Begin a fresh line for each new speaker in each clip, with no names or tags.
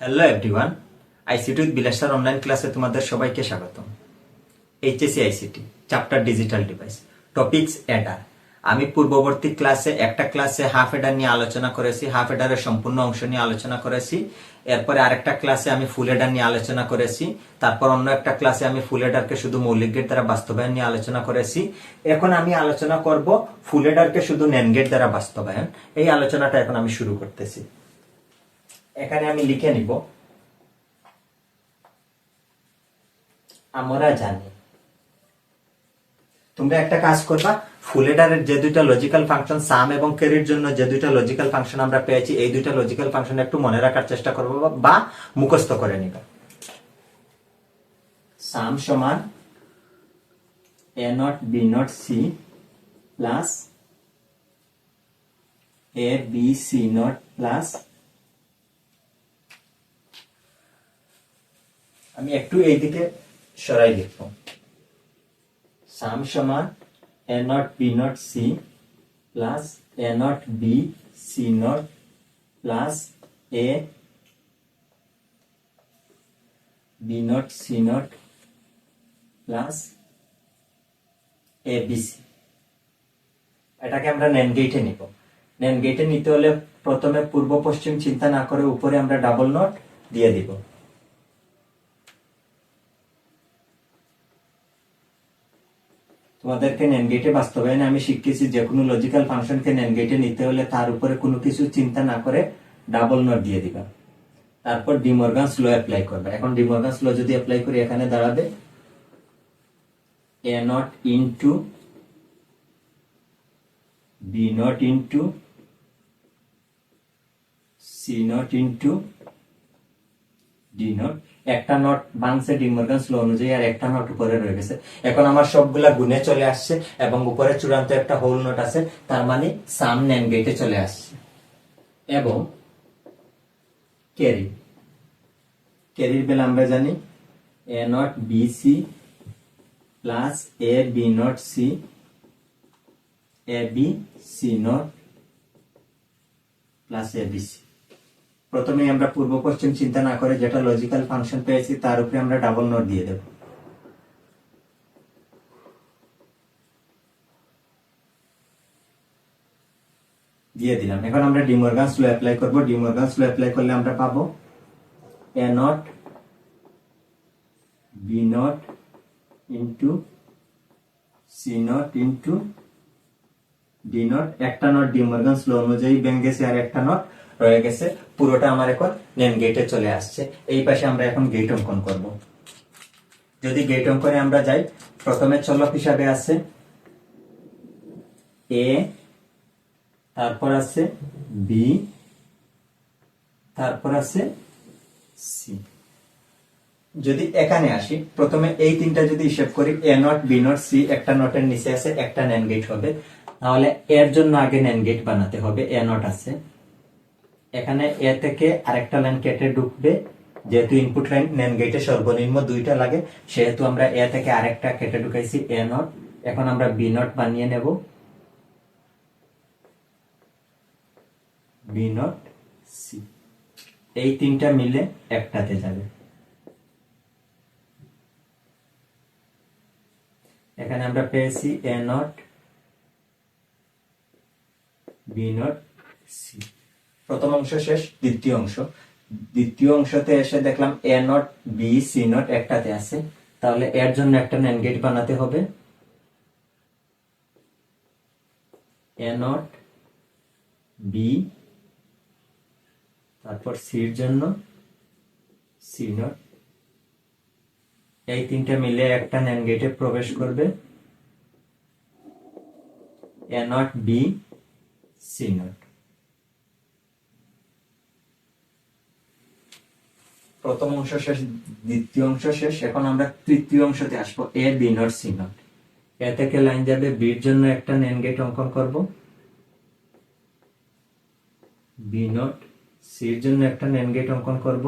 Hello everyone, ICT with বিলাসার online ক্লাসে তোমাদের সবাইকে স্বাগতম। HSC ICT chapter digital device, topics adder. আমি পূর্ববর্তী একটা ক্লাসে হাফ এডার নিয়ে আলোচনা করেছি, হাফ এডারের সম্পূর্ণ অংশ নিয়ে আলোচনা করেছি। এরপরে আরেকটা ক্লাসে আমি ফুল এডার নিয়ে আলোচনা করেছি। তারপর অন্য একটা ক্লাসে আমি ফুল এডারকে শুধু মৌলিক গেট দ্বারা বাস্তবায়ন নিয়ে আলোচনা করেছি। এখন আমি আলোচনা করব ফুল এডারকে শুধু ন্যান্ড গেট দ্বারা বাস্তবায়ন। এই আলোচনাটা এখন আমি শুরু করতেছি। এখানে আমি লিখে নিব, আমরা জানি। তোমরা একটা কাজ করবা, ফুল এডারের যে দুইটা লজিক্যাল ফাংশন সাম এবং ক্যারির জন্য যে দুইটা লজিক্যাল ফাংশন আমরা পেয়েছি, এই দুইটা লজিক্যাল ফাংশন একটু মনে রাখার চেষ্টা করবো বা মুখস্থ করে নিবা। সাম সমান A not B not C plus A B C not plus, আমি একটু এইদিকে সরাই লিখব, সাম সমান A not B not C plus A not B C not plus A B not C not plus A B C. এটাকে আমরা NAND গেটে নিব। ন্যান্ড গেটে নিতে হলে প্রথমে পূর্ব পশ্চিম চিন্তা না করে উপরে আমরা ডাবল নট দিয়ে দিব। তোমাদেরকে ন্যান্ড গেটে বাস্তবায়নে আমি শিখেছি যে কোনো লজিক্যাল ফাংশনকে ন্যান্ড গেটে নিতে হলে তার উপরে কোনো কিছু চিন্তা না করে ডাবল নট দিয়ে দিবা। তারপর ডি মর্গানস ল অ্যাপ্লাই করবে। এখন ডি মর্গানস ল যদি অ্যাপ্লাই করি, এখানে দাঁড়াবে A not into B not into C not into D not. একটা নট ভাঙছে ডি মর্গানস ল অনুযায়ী, আর একটা নট উপরে রয়ে গেছে। এখন আমার সবগুলা গুণে চলে আসছে এবং উপরে চূড়ান্ত একটা হোল নট আছে, তার মানে সাম ন্যান্ড গেটে চলে আসছে। এবং ক্যারির বেলা আমরা জানি A not B C plus A B not C A B C not plus A B C. প্রথমে আমরা পূর্ব পশ্চিম চিন্তা না করে যেটা লজিক্যাল ফাংশন পেয়েছি তার উপরে আমরা ডাবল নোট দিয়ে দেব। দিয়ে দিলাম। এখন আমরা ডি মর্গানস ল অ্যাপ্লাই করব। ডি মর্গানস ল অ্যাপ্লাই করলে আমরা পাবো A not B not into C not into D not. একটা নট ডি মর্গানস ল অনুযায়ী ভেঙে গেছে আর একটা নট রয়ে গেছে। পুরোটা আমার এখন ন্যান্ড গেটে চলে আসছে। এই পাশে আমরা এখন গেট অঙ্কন করব। যদি গেট অঙ্কনে আমরা যাই, প্রথমে চলক হিসাবে আছে এ, তারপর আছে বি, তারপর আছে সি। যদি এখানে আসি, প্রথমে এই তিনটা যদি হিসেব করি, এ নট বি নট সি একটা নটের নিচে আছে, একটা ন্যান্ড গেট হবে। তাহলে এর জন্য আগে ন্যান্ড গেট বানাতে হবে। এ নট আছে, এখানে এ থেকে আরেকটা লাইন কেটে ঢুকবে। যেহেতু ইনপুট লাইন ন্যান্ড গেটে সর্বনিম্ন দুইটা লাগে, সেহেতু আমরা এ থেকে আরেকটা কেটে ঢুকাইছি এ নট। এখন আমরা বি নট বানিয়ে নেব, বি নট সি। এই তিনটা মিলে একটাতে যাবে। এখানে আমরা পেয়েছি A not B not C. প্রথম অংশ শেষ। দ্বিতীয় অংশতে এসে দেখলাম এ নট বি সি নট একটাতে আছে, তাহলে এর জন্য একটা ন্যান্ড গেট বানাতে হবে। এ নট বি, তারপর সির জন্য সি নট। এই তিনটা মিলে একটা ন্যান্ড গেটে প্রবেশ করবে। এ নট বি সি নট। প্রথম অংশ শেষ, দ্বিতীয় অংশ শেষ। এখন আমরা তৃতীয় অংশতে আসবো, এ B not C not. A থেকে লাইন যাবে, বির জন্য একটা ন্যান্ড গেট অঙ্কন করব, বি নট। সির জন্য একটা ন্যান্ড গেট অঙ্কন করব,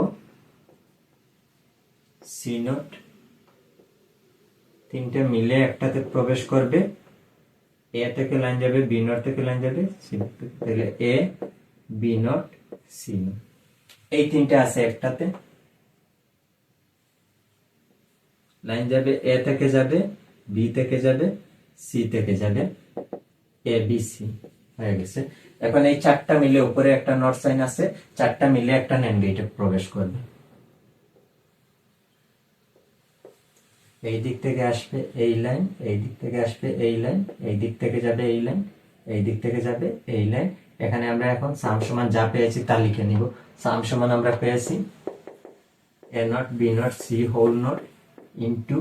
সি নট। তিনটে মিলে একটাতে প্রবেশ করবে। এ থেকে লাইন যাবে, বি নট থেকে লাইন যাবে, সি নট। তাহলে এ বি নট সি নট। এই তিনটা আছে একটাতে, লাইন যাবে এ থেকে যাবে, বি থেকে যাবে, সি থেকে যাবে, এ বি সি হয়ে গেছে। এখন এই চারটা মিলে উপরে একটা নট সাইন আছে, চারটা মিলে একটা NAND গেটে প্রবেশ করবে। এই দিক থেকে আসবে এই লাইন, এই দিক থেকে আসবে এই লাইন, এই দিক থেকে যাবে এই লাইন, এই দিক থেকে যাবে এই লাইন। এখানে আমরা এখন সাম সমান যা পেয়েছি তা লিখে নিব। সাম সমান আমরা পেয়েছি A not B not C whole not into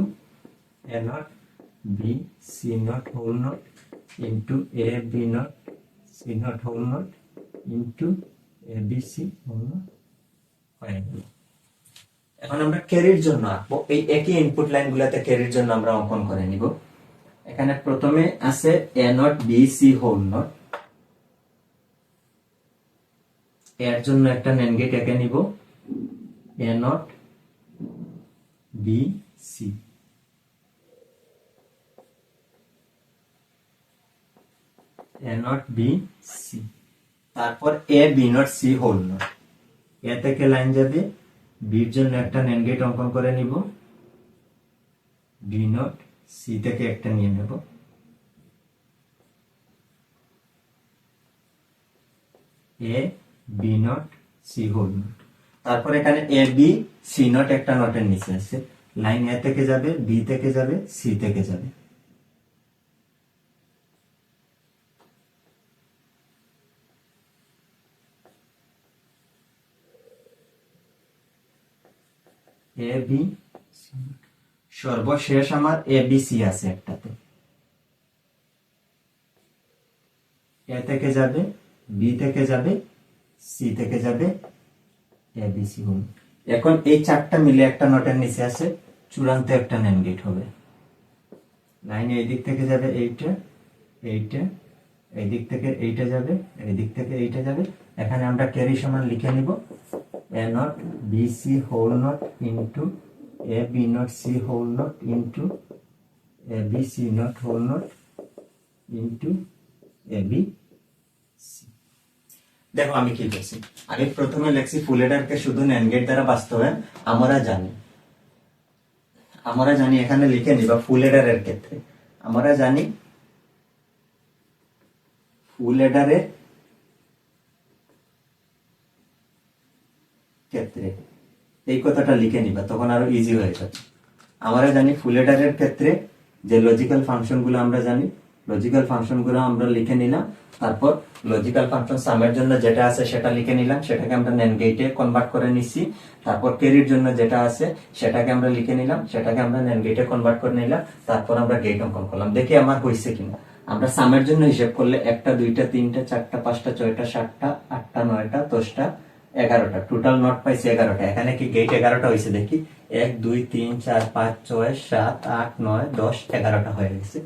A not B C not whole not into A B not C not whole not into A B C whole not হয়ে গেল। এখন আমরা ক্যারির জন্য আঁকবো। এই একই ইনপুট লাইন গুলাতে ক্যারির জন্য আমরা অঙ্কন করে নিব। এখানে প্রথমে আছে A not B C whole not, এর জন্য একটা NAND গেট এঁকে নিব A not B C, A not B C. তারপর A B not C whole not, A থেকে লাইন যাবে, বির জন্য একটা NAND গেট অঙ্কন করে নিব, বি নট সি থেকে একটা নিয়ে নেব, A B not C whole not. তারপর এখানে এ বি সি নট একটা নটের নিচে আছে, লাইন এ থেকে যাবে, বি থেকে যাবে, সি থেকে যাবে, এ বি সি নট। সর্বশেষ আমার এ বি সি আছে একটাতে, এ থেকে যাবে, বি থেকে যাবে, সি থেকে যাবে, এ বি সি হোল। এখন এই চারটা মিলে একটা নটের নিচে আছে, চূড়ান্ত একটা NAND গেট হবে। লাইন এই দিক থেকে যাবে এইটা, এইটা, এই দিক থেকে এইটা যাবে, এই দিক থেকে এইটা যাবে। এখানে আমরা ক্যারি সমান লিখে নিব A not B C whole not into A B not C whole not into A B C not whole not into A B C. দেখো আমি কি করছি, আমি প্রথমে লিখছি ফুল এডারকে শুধু NAND গেট দ্বারা বাস্তবায়ন আমরা জানি এখানে লিখে নিবা ফুল এডারের ক্ষেত্রে আমরা জানি ফুল এডারের ক্ষেত্রে এই কথাটা লিখে নিবা, তখন আরো ইজি হয়ে যাবে। আমরা জানি ফুল এডারের ক্ষেত্রে যে লজিক্যাল ফাংশন গুলো আমরা জানি, লজিক্যাল ফাংশন গুলো আমরা লিখে নিলাম। তারপর লজিক্যাল ফাংশন সামের জন্য যেটা আছে সেটা লিখে নিলাম, সেটাকে আমরা NAND গেটে কনভার্ট করে নিছি। তারপর ক্যারির জন্য যেটা আছে সেটাকে আমরা লিখে নিলাম, সেটাকে আমরা NAND গেটে কনভার্ট করে নিলাম। তারপর আমরা গেট অঙ্কন করলাম, দেখি আমার হয়েছে কিনা। আমরা সামের জন্য হিসেব করলে 1টা 2টা 3টা 4টা 5টা 6টা 7টা 8টা 9টা 10টা 11টা, টোটাল নট পাইছি 11টা। এখানে কি গেট 11টা হয়েছে দেখি, 1 2 3 4 5 6 7 8 9 10 11টা হয়ে গেছে।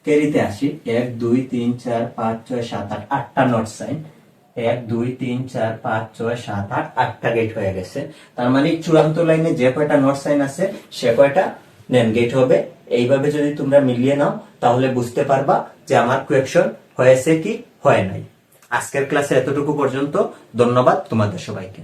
ক্যারিতে আসি, 1 2 3 4 5 6 7 8, 8টা নট সাইন, 1 2 3 4 5 6 7 8, 8টা গেট হয়ে গেছে। তার মানে চূড়ান্ত লাইনে যে কয়টা নট সাইন আছে সে কয়টা NAND গেট হবে। এইভাবে যদি তোমরা মিলিয়ে নাও তাহলে বুঝতে পারবা যে আমার কোয়েকশন হয়েছে কি হয় নাই। আজকের ক্লাসে এতটুকু পর্যন্ত। ধন্যবাদ তোমাদের সবাইকে।